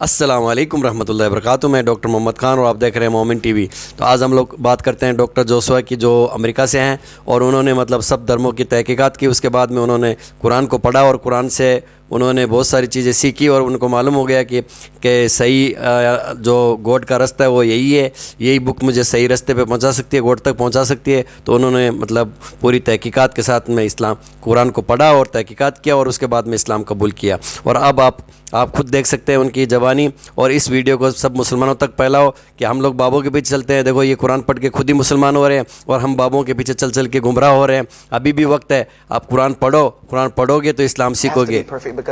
अस्सलाम वालेकुम रहमतुल्लाहि व बरकातुहू। मैं डॉक्टर मोहम्मद ख़ान और आप देख रहे हैं मोमिन टीवी। तो आज हम लोग बात करते हैं डॉक्टर जोशुआ की, जो अमेरिका से हैं और उन्होंने मतलब सब धर्मों की तहकीकात की। उसके बाद में उन्होंने कुरान को पढ़ा और कुरान से उन्होंने बहुत सारी चीज़ें सीखी और उनको मालूम हो गया कि सही जो गॉड का रास्ता है वो यही है, यही बुक मुझे सही रास्ते पे पहुंचा सकती है, गॉड तक पहुंचा सकती है। तो उन्होंने मतलब पूरी तहकीकात के साथ में इस्लाम कुरान को पढ़ा और तहकीकात किया और उसके बाद में इस्लाम कबूल किया। और अब आप खुद देख सकते हैं उनकी ज़बानी। और इस वीडियो को सब मुसलमानों तक फैलाओ कि हम लोग बाबों के पीछे चलते हैं, देखो ये कुरान पढ़ के खुद ही मुसलमान हो रहे हैं और हम बाबों के पीछे चल चल के गुमराह हो रहे हैं। अभी भी वक्त है, आप कुरान पढ़ो, कुरान पढ़ोगे तो इस्लाम सीखोगे। So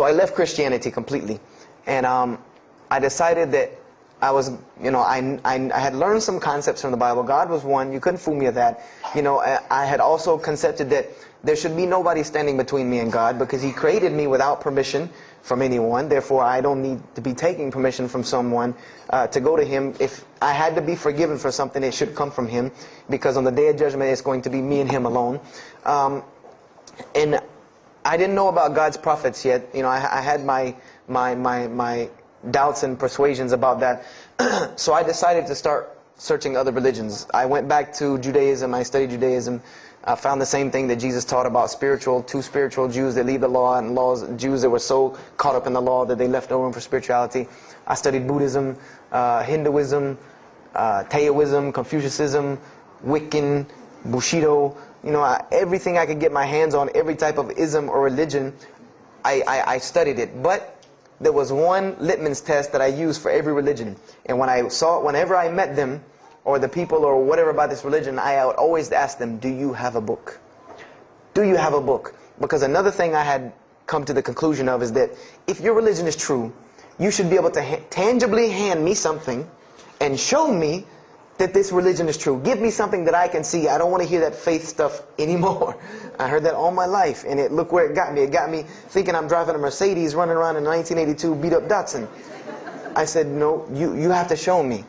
I left Christianity completely, and I decided that I was, I had learned some concepts from the Bible. God was one; you couldn't fool me of that. I had also concepted that there should be nobody standing between me and God, because He created me without permission from anyone. Therefore, I don't need to be taking permission from someone to go to Him. If I had to be forgiven for something, it should come from Him, because on the day of judgment, it's going to be me and Him alone. And I didn't know about God's prophets yet. I had my doubts and persuasions about that. So I decided to start searching other religions. I went back to Judaism. I studied Judaism. I found the same thing that Jesus taught about two spiritual Jews that leave the law, and Jews that were so caught up in the law that they left no room for spirituality. I studied Buddhism, Hinduism, Taoism, Confucianism, Wiccan, Bushido. Everything I could get my hands on, every type of ism or religion, I studied it. But there was one litmus test that I used for every religion. And whenever I met them, or the people or whatever about this religion, I would always ask them, do you have a book? Do you have a book? Because another thing I had come to the conclusion of is that if your religion is true, you should be able to tangibly hand me something and show me that this religion is true. Give me something that I can see. I don't want to hear that faith stuff anymore. I heard that all my life, and look where it got me. It got me thinking I'm driving a Mercedes running around in a 1982 beat-up Datsun. I said, no, you have to show me.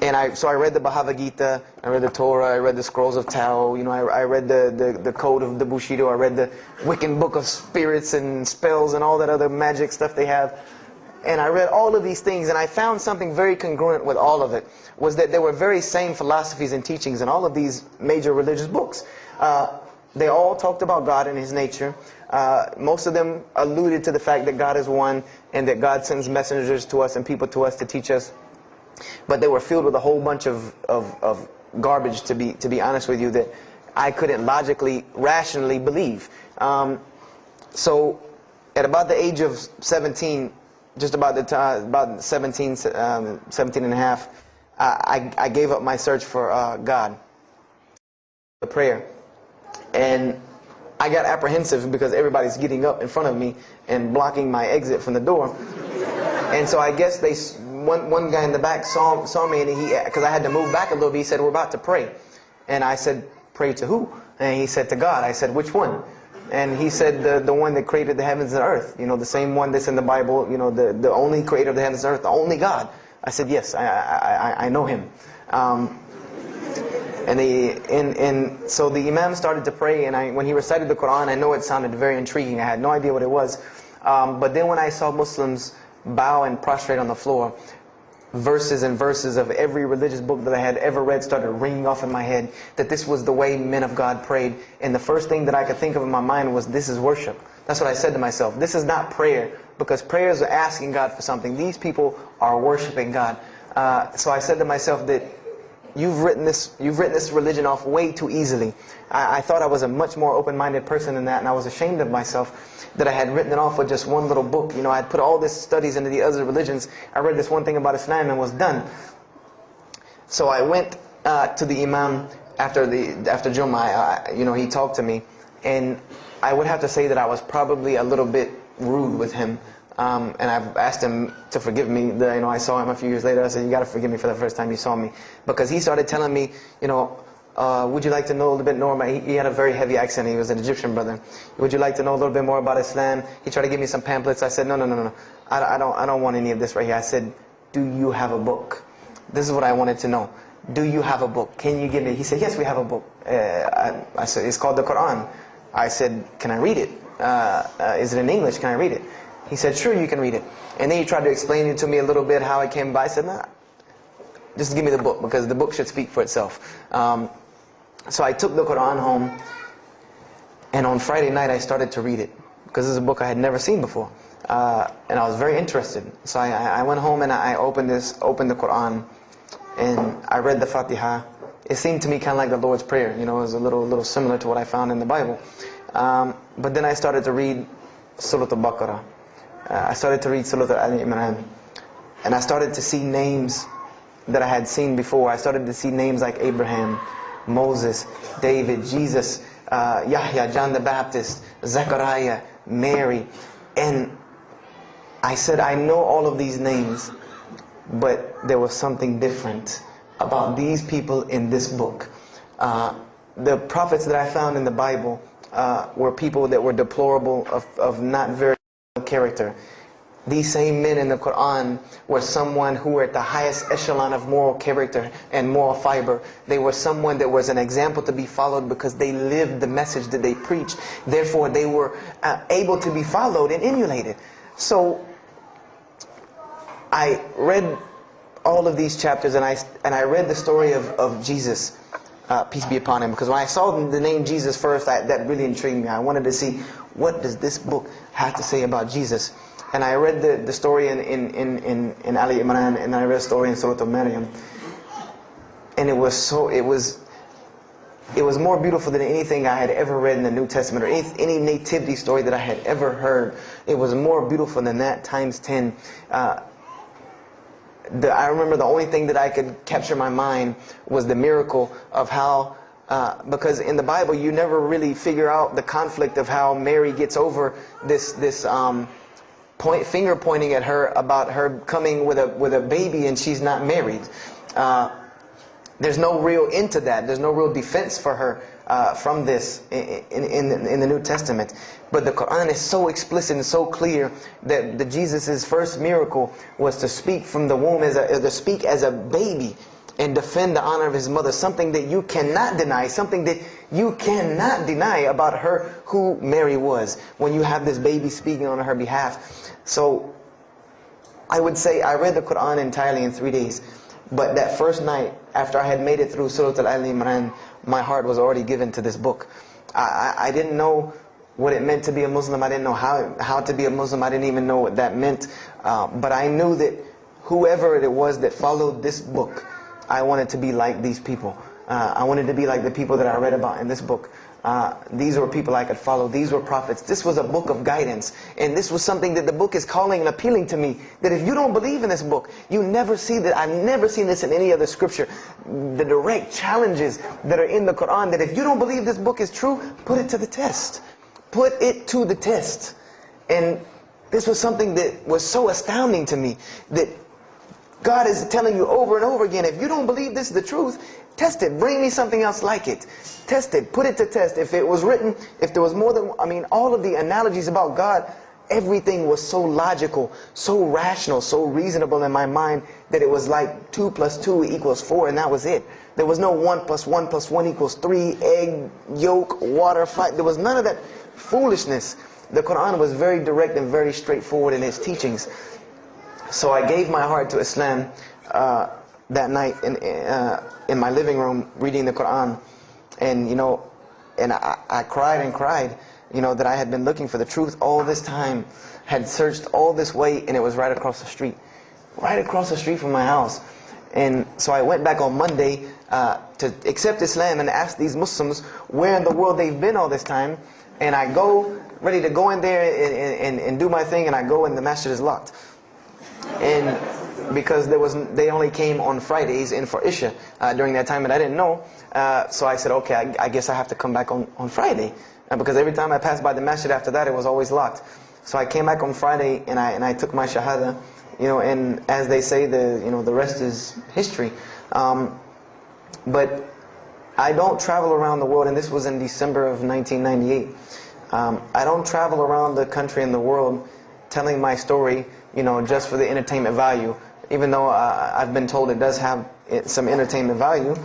And so I read the Bhagavad Gita, I read the Torah, I read the Scrolls of Tao, I read the Code of the Bushido, I read the Wiccan Book of Spirits and Spells and all that other magic stuff they have. And I read all of these things, and I found something very congruent with all of it, was that there were very same philosophies and teachings in all of these major religious books. They all talked about God and His nature. Most of them alluded to the fact that God is one, and that God sends messengers to us and people to us to teach us. But they were filled with a whole bunch of garbage, to be honest with you, that I couldn't logically, rationally believe. So at about the age of 17, just about the time, about 17 and a half, I gave up my search for God, the prayer. And I got apprehensive because everybody's getting up in front of me and blocking my exit from the door. And so I guess one guy in the back saw me, and because I had to move back a little bit, he said, we're about to pray. And I said, pray to who? And he said, to God. I said, which one? And he said, the one that created the heavens and earth. The same one that's in the Bible, the only creator of the heavens and earth, the only God. I said, yes, I know Him. And so the Imam started to pray, and when he recited the Quran, I know it sounded very intriguing. I had no idea what it was. But then when I saw Muslims bow and prostrate on the floor, verses and verses of every religious book that I had ever read started ringing off in my head, that this was the way men of God prayed. And the first thing that I could think of in my mind was, this is worship. That's what I said to myself. This is not prayer, because prayers are asking God for something. These people are worshiping God. So I said to myself that you've written this religion off way too easily. I thought I was a much more open-minded person than that, and I was ashamed of myself that I had written it off with just one little book. I had put all this studies into the other religions. I read this one thing about Islam and was done. So I went to the Imam after Jummah. He talked to me, and I would have to say that I was probably a little bit rude with him. And I've asked him to forgive me. I saw him a few years later. I said, you got to forgive me for the first time you saw me. Because he started telling me, would you like to know a little bit more about, he had a very heavy accent, he was an Egyptian brother. Would you like to know a little bit more about Islam? He tried to give me some pamphlets. I said, no. I don't want any of this right here. I said, do you have a book? This is what I wanted to know. Do you have a book? Can you give me? He said, yes, we have a book. I said, it's called the Quran. I said, can I read it? Is it in English? Can I read it? He said, sure, you can read it. And then he tried to explain it to me a little bit how it came by. I said, nah, just give me the book, because the book should speak for itself. So I took the Quran home, and on Friday night I started to read it, because this is a book I had never seen before. And I was very interested. So I went home and I opened the Quran, and I read the Fatiha. It seemed to me kind of like the Lord's Prayer. You know, it was a little similar to what I found in the Bible. But then I started to read Surah Al-Baqarah. I started to read Surah Al-Imran. And I started to see names that I had seen before. I started to see names like Abraham, Moses, David, Jesus, Yahya, John the Baptist, Zechariah, Mary. And I said, I know all of these names, but there was something different about these people in this book. The prophets that I found in the Bible were people that were deplorable, of not very good character. These same men in the Quran were someone who were at the highest echelon of moral character and moral fiber. They were someone that was an example to be followed because they lived the message that they preached. Therefore, they were able to be followed and emulated. So I read all of these chapters, and I read the story of Jesus, peace be upon him, because when I saw the name Jesus first, that really intrigued me. I wanted to see, what does this book have to say about Jesus? And I read the story in Ali Imran, and I read the story in Surah Al-Maryam, and it was more beautiful than anything I had ever read in the New Testament, or any nativity story that I had ever heard. It was more beautiful than that times 10. I remember the only thing that I could capture in my mind was the miracle of how, because in the Bible you never really figure out the conflict of how Mary gets over this finger pointing at her about her coming with a baby and she's not married. There's no real end to that. There's no real defense for her from this in the New Testament. But the Quran is so explicit and so clear that Jesus' first miracle was to speak from the womb, to speak as a baby and defend the honor of his mother. Something that you cannot deny, something that you cannot deny about her, who Mary was, when you have this baby speaking on her behalf. So I would say I read the Quran entirely in 3 days. But that first night, after I had made it through Surah Al-Imran, my heart was already given to this book. I didn't know what it meant to be a Muslim. I didn't know how to be a Muslim. I didn't even know what that meant. But I knew that whoever it was that followed this book, I wanted to be like these people. I wanted to be like the people that I read about in this book. These were people I could follow. These were prophets. This was a book of guidance. And this was something that the book is calling and appealing to me. That if you don't believe in this book, you never see that. I've never seen this in any other scripture. The direct challenges that are in the Quran, that if you don't believe this book is true, put it to the test. Put it to the test. And this was something that was so astounding to me, that God is telling you over and over again, if you don't believe this is the truth, test it. Bring me something else like it. Test it. Put it to test. If it was written, if there was more than, all of the analogies about God, everything was so logical, so rational, so reasonable in my mind, that it was like 2 + 2 = 4, and that was it. There was no 1 + 1 + 1 = 3, egg, yolk, water, fight. There was none of that foolishness. The Quran was very direct and very straightforward in its teachings. So I gave my heart to Islam that night in my living room, reading the Quran, and I cried and cried, that I had been looking for the truth all this time, had searched all this way, and it was right across the street from my house. And so I went back on Monday to accept Islam and ask these Muslims where in the world they've been all this time. And I go ready to go in there and do my thing, and I go and the masjid is locked. And because they only came on Fridays in for Isha during that time, and I didn't know. So I said, okay, I guess I have to come back on Friday, because every time I passed by the masjid after that, it was always locked. So I came back on Friday, and I took my shahada, and as they say, the rest is history. But I don't travel around the world, and this was in December of 1998. I don't travel around the country and the world telling my story, just for the entertainment value, even though I've been told it does have some entertainment value.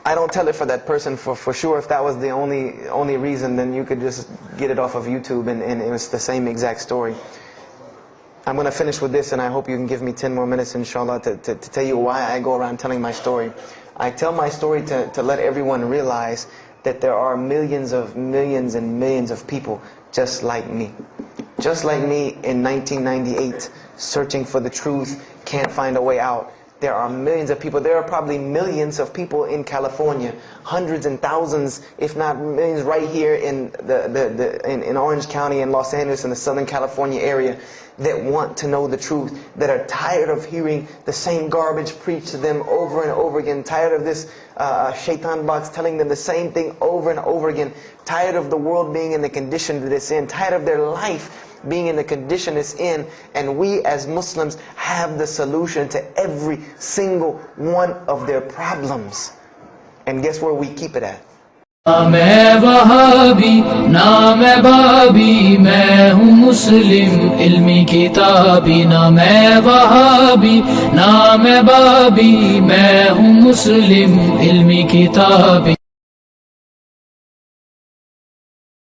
I don't tell it for that person for sure. If that was the only reason, then you could just get it off of YouTube and it was the same exact story. I'm going to finish with this, and I hope you can give me 10 more minutes, inshallah, to tell you why I go around telling my story. I tell my story to let everyone realize that there are millions and millions of people just like me. Just like me in 1998, searching for the truth, can't find a way out. There are millions of people. There are probably millions of people in California, hundreds and thousands, if not millions, right here in in Orange County and Los Angeles in the Southern California area, that want to know the truth, that are tired of hearing the same garbage preached to them over and over again, tired of this shaitan box telling them the same thing over and over again, tired of the world being in the condition that it's in, tired of their life being in the condition it's in. And we as Muslims have the solution to every single one of their problems. And guess where we keep it at? ना मैं वहाबी ना मैं बाबी, मैं हूँ मुस्लिम इल्मी किताबी। ना मैं वहाबी ना मैं बाबी, मैं हूँ मुस्लिम इल्मी किताबी।